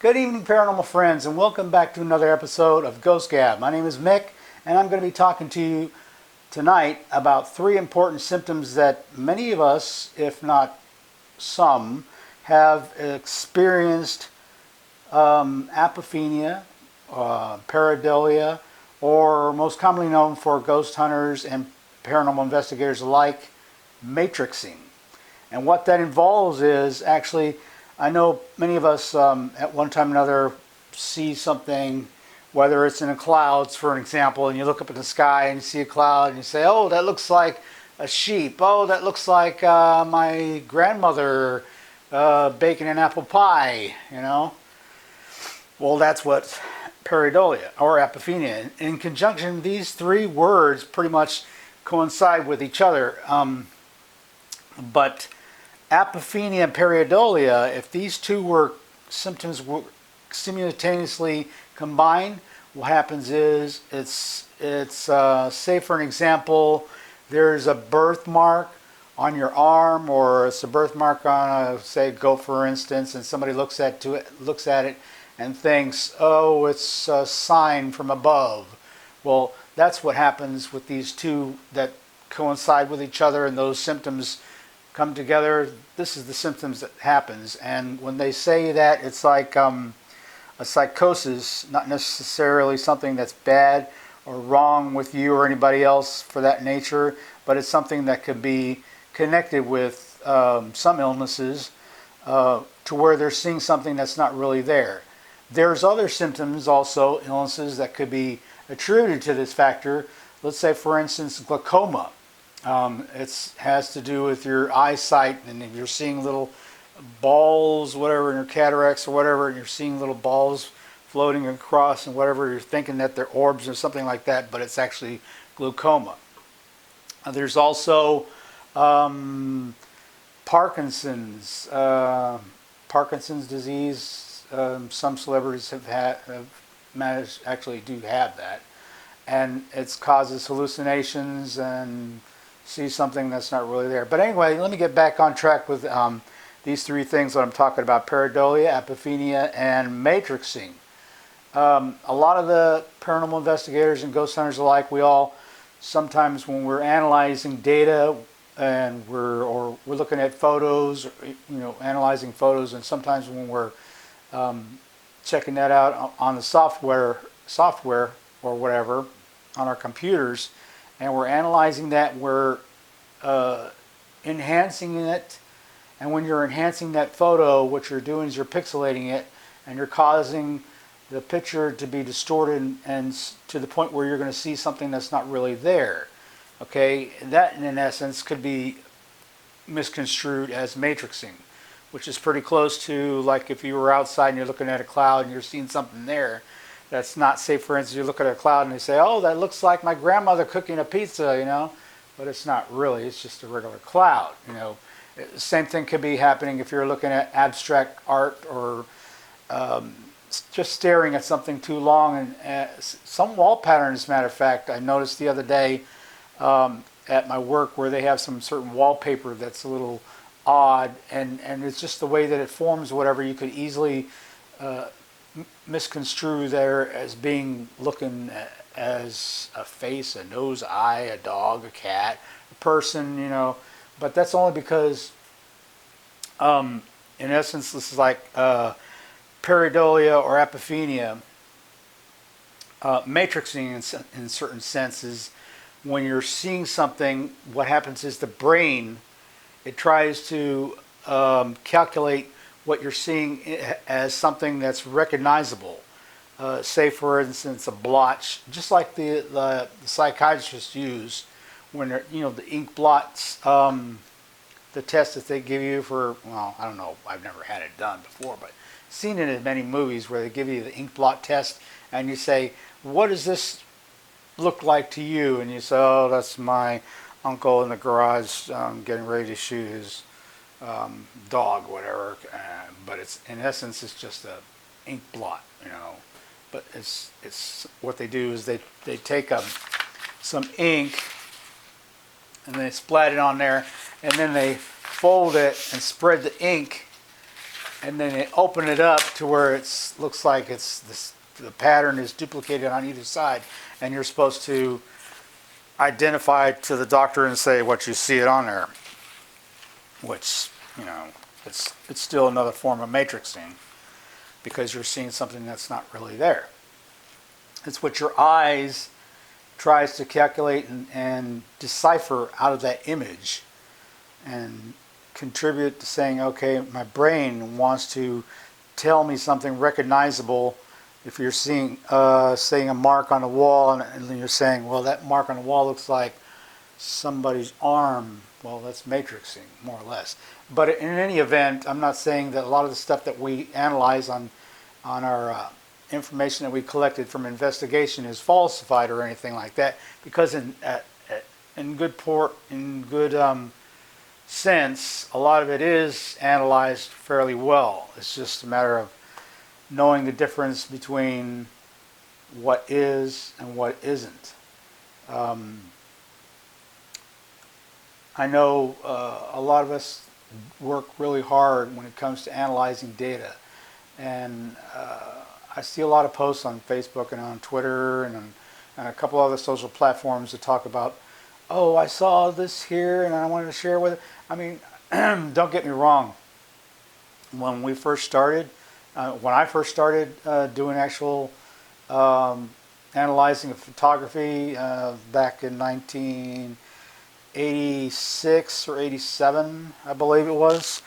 Good evening, paranormal friends, and welcome back to another episode of Ghost Gab. My name is Mick, and I'm going to be talking to you tonight about three important symptoms that many of us, if not some, have experienced apophenia, pareidolia, or most commonly known for ghost hunters and paranormal investigators alike, matrixing. And what that involves is actually, I know many of us at one time or another see something, whether it's in the clouds, for an example, and you look up in the sky and you see a cloud and you say, oh, that looks like a sheep. Oh, that looks like my grandmother baking an apple pie, you know. Well, that's what pareidolia or apophenia. In conjunction, these three words pretty much coincide with each other. But apophenia and pareidolia, if these two symptoms were simultaneously combined, what happens is it's say for an example, there's a birthmark on your arm, or it's a birthmark on a, say, goat for instance, and somebody looks at it and thinks, oh, it's a sign from above. Well, that's what happens with these two that coincide with each other, and those symptoms come together. This is the symptoms that happens. And when they say that, it's like a psychosis, not necessarily something that's bad or wrong with you or anybody else for that nature, but it's something that could be connected with some illnesses to where they're seeing something that's not really there. There's other symptoms also, illnesses that could be attributed to this factor. Let's say, for instance, glaucoma. It has to do with your eyesight, and if you're seeing little balls, whatever, in your cataracts or whatever, and you're seeing little balls floating across and whatever, you're thinking that they're orbs or something like that, but it's actually glaucoma. There's also Parkinson's disease. Some celebrities have managed, actually do have that, and it causes hallucinations and see something that's not really there. But anyway, let me get back on track with these three things that I'm talking about: pareidolia, apophenia, and matrixing. A lot of the paranormal investigators and ghost hunters alike, we all sometimes, when we're analyzing data and we're looking at photos, analyzing photos, and sometimes when we're checking that out on the software or whatever on our computers, and we're analyzing that, we're enhancing it. And when you're enhancing that photo, what you're doing is you're pixelating it, and you're causing the picture to be distorted and to the point where you're going to see something that's not really there. Okay, that in essence could be misconstrued as matrixing, which is pretty close to like if you were outside and you're looking at a cloud and you're seeing something there that's not, say for instance, you look at a cloud and they say, oh, that looks like my grandmother cooking a pizza, but it's not really, it's just a regular cloud. The same thing could be happening if you're looking at abstract art or just staring at something too long. And some wall patterns, as a matter of fact, I noticed the other day at my work where they have some certain wallpaper that's a little odd, and it's just the way that it forms, whatever, you could easily misconstrue there as being looking as a face, a nose, eye, a dog, a cat, a person, but that's only because in essence this is like pareidolia or apophenia. Matrixing in certain senses, when you're seeing something, what happens is the brain, it tries to calculate what you're seeing as something that's recognizable. Say, for instance, a blotch, just like the psychiatrists use when they're, the ink blots, the test that they give you for, well, I don't know, I've never had it done before, but seen it in many movies where they give you the ink blot test, and you say, what does this look like to you? And you say, oh, that's my uncle in the garage getting ready to shoot his dog, whatever. But it's, in essence, it's just a ink blot, But it's what they do is they take some ink and they splat it on there, and then they fold it and spread the ink, and then they open it up to where it looks like the pattern is duplicated on either side, and you're supposed to identify to the doctor and say what you see it on there, which, it's still another form of matrixing because you're seeing something that's not really there. It's what your eyes tries to calculate and decipher out of that image and contribute to saying, okay, my brain wants to tell me something recognizable. If you're seeing, saying a mark on the wall and you're saying, well, that mark on the wall looks like somebody's arm, well, that's matrixing, more or less. But in any event, I'm not saying that a lot of the stuff that we analyze on our information that we collected from investigation is falsified or anything like that, because in good sense, a lot of it is analyzed fairly well. It's just a matter of knowing the difference between what is and what isn't. I know a lot of us work really hard when it comes to analyzing data, and I see a lot of posts on Facebook and on Twitter and a couple other social platforms that talk about, oh, I saw this here and I wanted to share with it. I mean, don't get me wrong. When we first started, when I first started doing actual analyzing of photography back in 1986 or 87, I believe it was.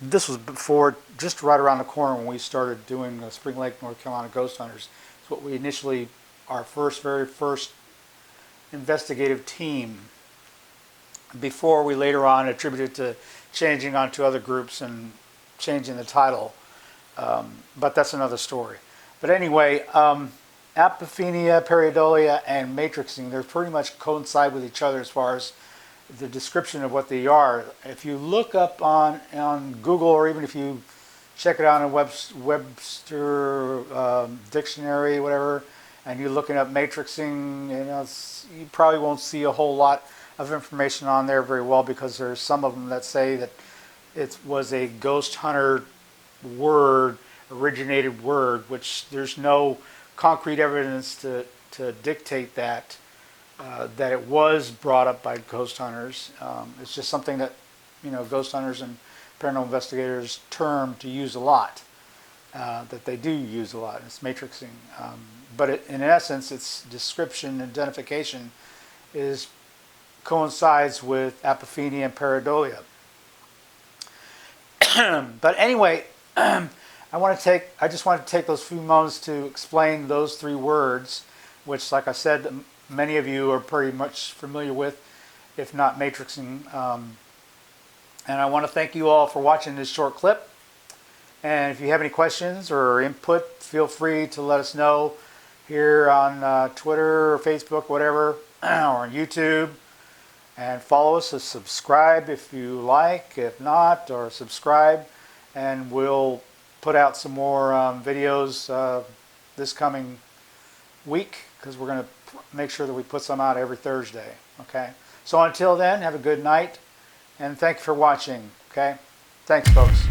This was before, just right around the corner when we started doing Spring Lake, North Carolina Ghost Hunters. It's what we initially, our very first investigative team, before we later on attributed to changing onto other groups and changing the title. But that's another story. But anyway, apophenia, pareidolia, and matrixing, they pretty much coincide with each other as far as the description of what they are. If you look up on Google, or even if you check it out in Webster dictionary, whatever, and you're looking up matrixing, you probably won't see a whole lot of information on there very well, because there's some of them that say that it was a ghost hunter word, originated word, which there's no concrete evidence to dictate that it was brought up by ghost hunters. It's just something that ghost hunters and paranormal investigators term to use a lot, that they do use a lot. It's matrixing, but in essence, its description, identification, coincides with apophenia and pareidolia. But anyway, I just want to take those few moments to explain those three words, which, like I said, many of you are pretty much familiar with, if not matrixing. And I want to thank you all for watching this short clip. And if you have any questions or input, feel free to let us know here on Twitter or Facebook, whatever, or on YouTube. And follow us, or subscribe if you like, if not, or subscribe. And we'll put out some more videos this coming week, because we're going to make sure that we put some out every Thursday. Okay? So until then, have a good night, and thank you for watching. Okay? Thanks, folks.